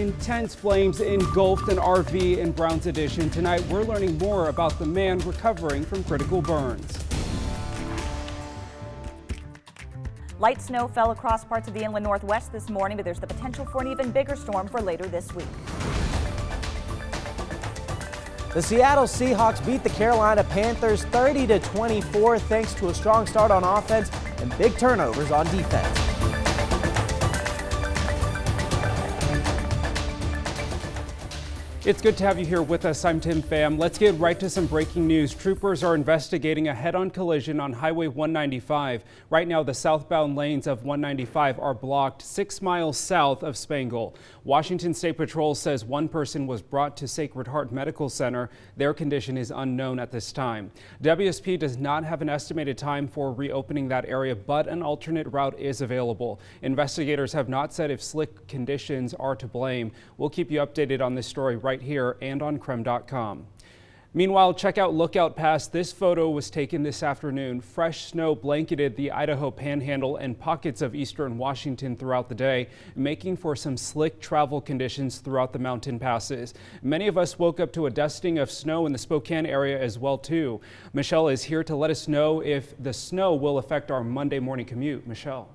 Intense flames engulfed an RV in Browns Addition. Tonight, we're learning more about the man recovering from critical burns. Light snow fell across parts of the inland northwest this morning, but there's the potential for an even bigger storm for later this week. The Seattle Seahawks beat the Carolina Panthers 30-24 thanks to a strong start on offense and big turnovers on defense. It's good to have you here with us. I'm Tim Pham. Let's get right to some breaking news. Troopers are investigating a head-on collision on Highway 195. Right now, the southbound lanes of 195 are blocked 6 miles south of Spangle. Washington State Patrol says one person was brought to Sacred Heart Medical Center. Their condition is unknown at this time. WSP does not have an estimated time for reopening that area, but an alternate route is available. Investigators have not said if slick conditions are to blame. We'll keep you updated on this story right here and on KREM.com. Meanwhile, check out Lookout Pass. This photo was taken this afternoon. Fresh snow blanketed the Idaho Panhandle and pockets of eastern Washington throughout the day, making for some slick travel conditions throughout the mountain passes. Many of us woke up to a dusting of snow in the Spokane area as well too. Michelle is here to let us know if the snow will affect our Monday morning commute. Michelle.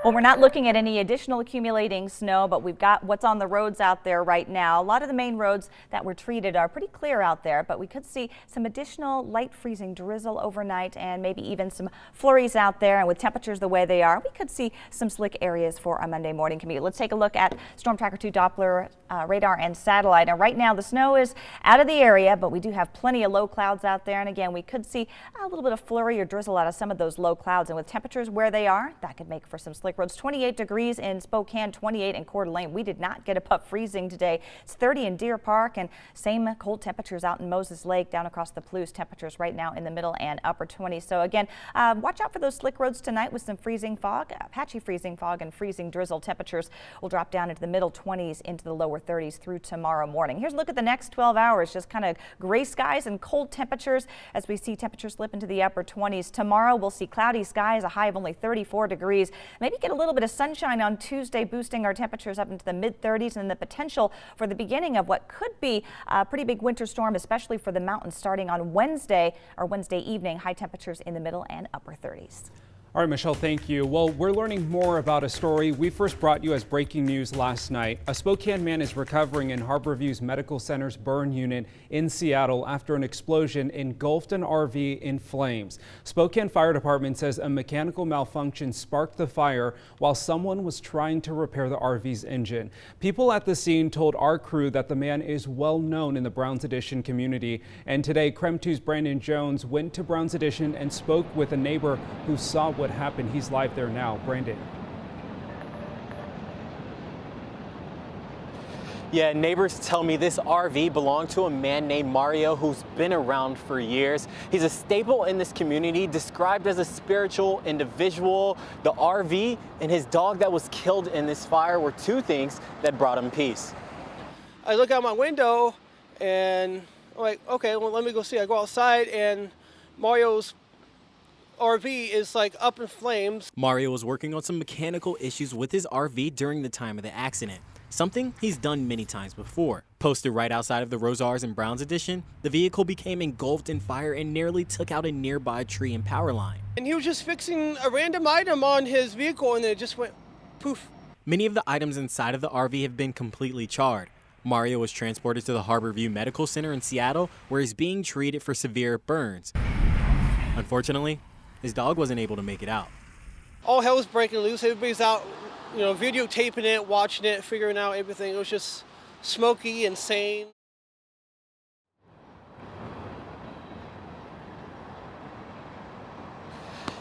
Well, we're not looking at any additional accumulating snow, but we've got what's on the roads out there right now. A lot of the main roads that were treated are pretty clear out there, but we could see some additional light freezing drizzle overnight and maybe even some flurries out there. And with temperatures the way they are, we could see some slick areas for our Monday morning commute. Let's take a look at Storm Tracker 2 Doppler radar and satellite. Now, right now the snow is out of the area, but we do have plenty of low clouds out there. And again, we could see a little bit of flurry or drizzle out of some of those low clouds. And with temperatures where they are, that could make for some slick roads. 28 degrees in Spokane, 28 in Coeur d'Alene. We did not get above freezing today. It's 30 in Deer Park, and same cold temperatures out in Moses Lake, down across the Palouse. Temperatures right now in the middle and upper 20s. So again, watch out for those slick roads tonight with some freezing fog, patchy freezing fog and freezing drizzle. Temperatures will drop down into the middle 20s into the lower 30s through tomorrow morning. Here's a look at the next 12 hours. Just kind of gray skies and cold temperatures as we see temperatures slip into the upper 20s. Tomorrow we'll see cloudy skies, a high of only 34 degrees. Maybe get a little bit of sunshine on Tuesday, boosting our temperatures up into the mid-30s, and the potential for the beginning of what could be a pretty big winter storm, especially for the mountains, starting on Wednesday evening. High temperatures in the middle and upper 30s. All right, Michelle, thank you. Well, we're learning more about a story we first brought you as breaking news last night. A Spokane man is recovering in Harborview's Medical Center's burn unit in Seattle after an explosion engulfed an RV in flames. Spokane Fire Department says a mechanical malfunction sparked the fire while someone was trying to repair the RV's engine. People at the scene told our crew that the man is well known in the Browns Addition community. And today, KREM 2's Brandon Jones went to Browns Addition and spoke with a neighbor who saw what happened. He's live there now. Brandon. Yeah, neighbors tell me this RV belonged to a man named Mario who's been around for years. He's a staple in this community, described as a spiritual individual. The RV and his dog that was killed in this fire were two things that brought him peace. I look out my window and I'm like, okay, well, let me go see. I go outside and Mario's RV is like up in flames. Mario was working on some mechanical issues with his RV during the time of the accident, something he's done many times before. Posted right outside of the Rosars and Browns Addition, the vehicle became engulfed in fire and nearly took out a nearby tree and power line. And he was just fixing a random item on his vehicle and then it just went poof. Many of the items inside of the RV have been completely charred. Mario was transported to the Harborview Medical Center in Seattle, where he's being treated for severe burns. Unfortunately, his dog wasn't able to make it out. All hell was breaking loose. Everybody's out, videotaping it, watching it, figuring out everything. It was just smoky, insane.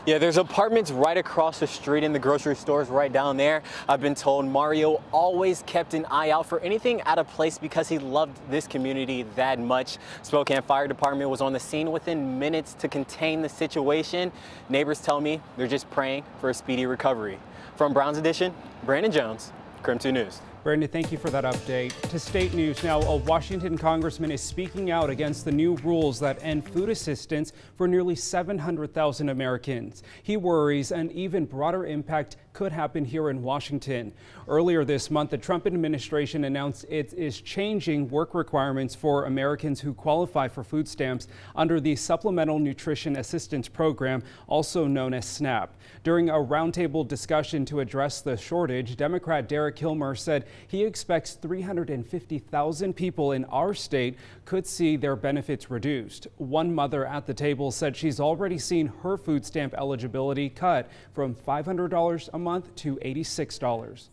Yeah, there's apartments right across the street and the grocery stores right down there. I've been told Mario always kept an eye out for anything out of place because he loved this community that much. Spokane Fire Department was on the scene within minutes to contain the situation. Neighbors tell me they're just praying for a speedy recovery. From Browns Addition, Brandon Jones, KREM 2 News. Brandon, thank you for that update. To state news now, a Washington congressman is speaking out against the new rules that end food assistance for nearly 700,000 Americans. He worries an even broader impact could happen here in Washington. Earlier this month, the Trump administration announced it is changing work requirements for Americans who qualify for food stamps under the Supplemental Nutrition Assistance Program, also known as SNAP. During a roundtable discussion to address the shortage, Democrat Derek Kilmer said he expects 350,000 people in our state could see their benefits reduced. One mother at the table said she's already seen her food stamp eligibility cut from $500 a month to $86.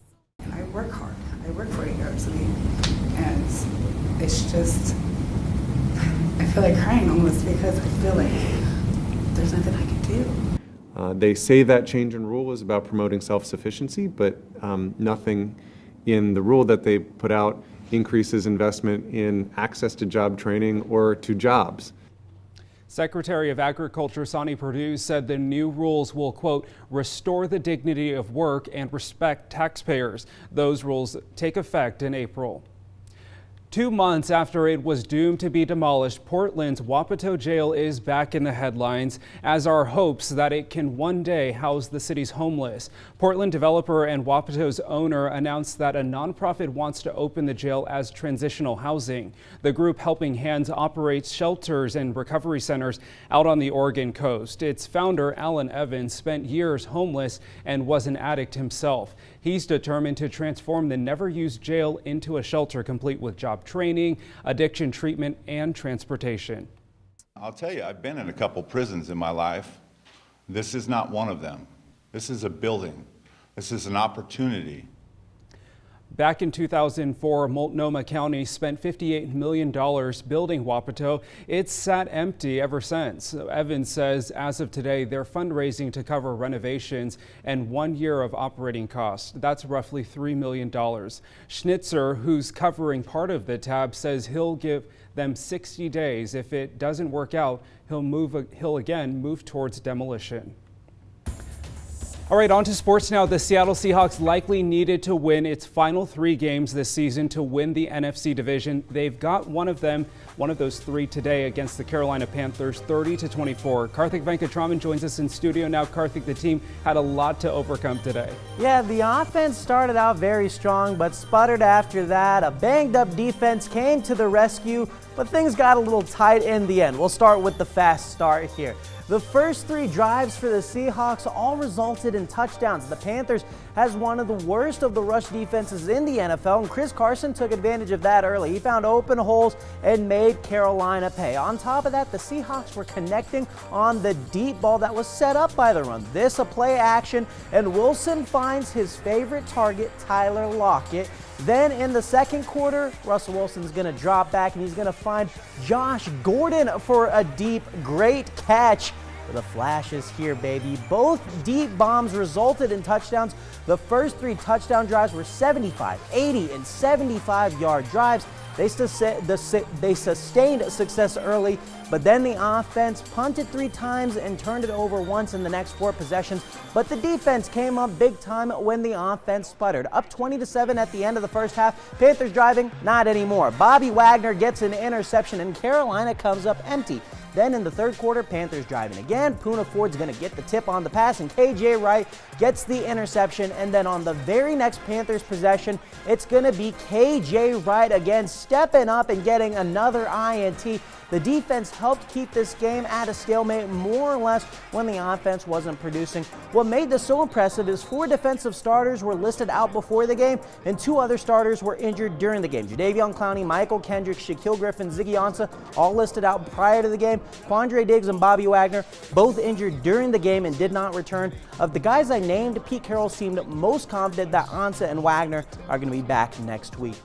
I work hard. I work 40 hours a week, and it's just, I feel like crying almost because I feel like there's nothing I can do. They say that change in rule is about promoting self-sufficiency, but nothing in the rule that they put out increases investment in access to job training or to jobs. Secretary of Agriculture Sonny Perdue said the new rules will, quote, restore the dignity of work and respect taxpayers. Those rules take effect in April. 2 months after it was doomed to be demolished, Portland's Wapato Jail is back in the headlines, as are hopes that it can one day house the city's homeless. Portland developer and Wapato's owner announced that a nonprofit wants to open the jail as transitional housing. The group Helping Hands operates shelters and recovery centers out on the Oregon coast. Its founder, Alan Evans, spent years homeless and was an addict himself. He's determined to transform the never-used jail into a shelter complete with job training, addiction treatment, and transportation. I'll tell you, I've been in a couple prisons in my life. This is not one of them. This is a building. This is an opportunity. Back in 2004, Multnomah County spent $58 million building Wapato. It's sat empty ever since. Evans says as of today, they're fundraising to cover renovations and 1 year of operating costs. That's roughly $3 million. Schnitzer, who's covering part of the tab, says he'll give them 60 days. If it doesn't work out, he'll again move towards demolition. All right, on to sports now. The Seattle Seahawks likely needed to win its final 3 games this season to win the NFC division. They've got one of those 3 today against the Carolina Panthers, 30-24. Karthik Venkatraman joins us in studio now. Karthik, the team had a lot to overcome today. Yeah, the offense started out very strong, but sputtered after that. A banged-up defense came to the rescue, but things got a little tight in the end. We'll start with the fast start here. The first 3 drives for the Seahawks all resulted in touchdowns. The Panthers has one of the worst of the rush defenses in the NFL, and Chris Carson took advantage of that early. He found open holes and made Carolina pay. On top of that, the Seahawks were connecting on the deep ball that was set up by the run. This a play action, and Wilson finds his favorite target, Tyler Lockett. Then in the second quarter, Russell Wilson's going to drop back and he's going to find Josh Gordon for a deep, great catch. The flashes here, baby. Both deep bombs resulted in touchdowns. The first 3 touchdown drives were 75, 80, and 75-yard drives. They sustained success early, but then the offense punted 3 times and turned it over once in the next 4 possessions. But the defense came up big time when the offense sputtered. Up 20-7 at the end of the first half. Panthers driving, not anymore. Bobby Wagner gets an interception and Carolina comes up empty. Then in the third quarter, Panthers driving again. Poona Ford's going to get the tip on the pass, and KJ Wright gets the interception. And then on the very next Panthers possession, it's going to be KJ Wright again, stepping up and getting another INT. The defense helped keep this game at a stalemate more or less when the offense wasn't producing. What made this so impressive is 4 defensive starters were listed out before the game, and 2 other starters were injured during the game. Jadeveon Clowney, Michael Kendrick, Shaquille Griffin, Ziggy Ansah, all listed out prior to the game. Quandre Diggs and Bobby Wagner, both injured during the game and did not return. Of the guys I named, Pete Carroll seemed most confident that Ansah and Wagner are going to be back next week.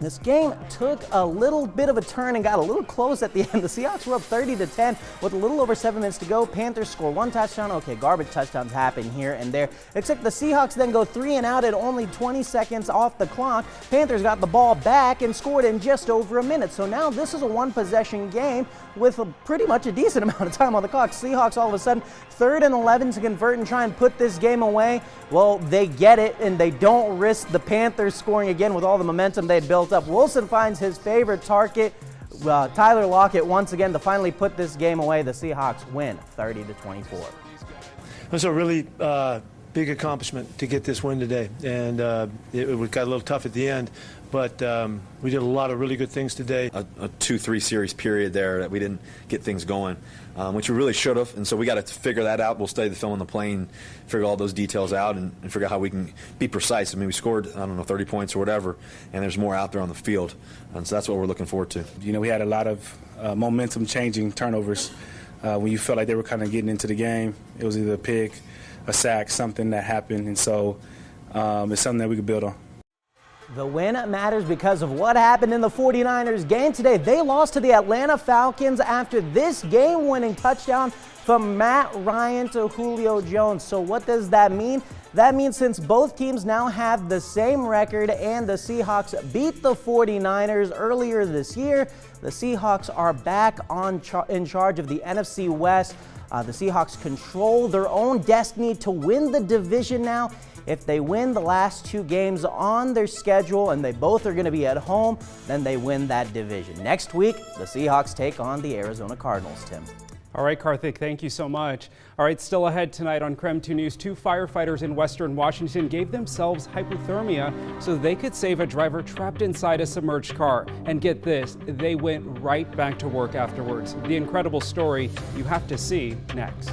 This game took a little bit of a turn and got a little close at the end. The Seahawks were up 30-10 with a little over 7 minutes to go. Panthers score 1 touchdown. Okay, garbage touchdowns happen here and there, except the Seahawks then go 3 and out at only 20 seconds off the clock. Panthers got the ball back and scored in just over a minute. So now this is a one-possession game with pretty much a decent amount of time on the clock. Seahawks all of a sudden 3rd and 11 to convert and try and put this game away. Well, they get it and they don't risk the Panthers scoring again with all the momentum they had built up. Wilson finds his favorite target, Tyler Lockett, once again to finally put this game away. The Seahawks win 30-24. It was a really big accomplishment to get this win today, and it got a little tough at the end, but we did a lot of really good things today. A 2-3 series period there that we didn't get things going, which we really should have, and so we got to figure that out. We'll study the film on the plane, figure all those details out, and figure out how we can be precise. I mean, we scored, 30 points or whatever, and there's more out there on the field, and so that's what we're looking forward to. You know, we had a lot of momentum-changing turnovers. When you felt like they were kind of getting into the game, it was either a pick, a sack, something that happened, and so it's something that we could build on. The win matters because of what happened in the 49ers game today. They lost to the Atlanta Falcons after this game-winning touchdown from Matt Ryan to Julio Jones. So what does that mean? That means since both teams now have the same record and the Seahawks beat the 49ers earlier this year, the Seahawks are back in charge of the NFC West. The Seahawks control their own destiny to win the division now. If they win the last 2 games on their schedule and they both are going to be at home, then they win that division. Next week, the Seahawks take on the Arizona Cardinals, Tim. All right, Karthik, thank you so much. All right, still ahead tonight on KREM 2 News, 2 firefighters in Western Washington gave themselves hypothermia so they could save a driver trapped inside a submerged car. And get this, they went right back to work afterwards. The incredible story you have to see next.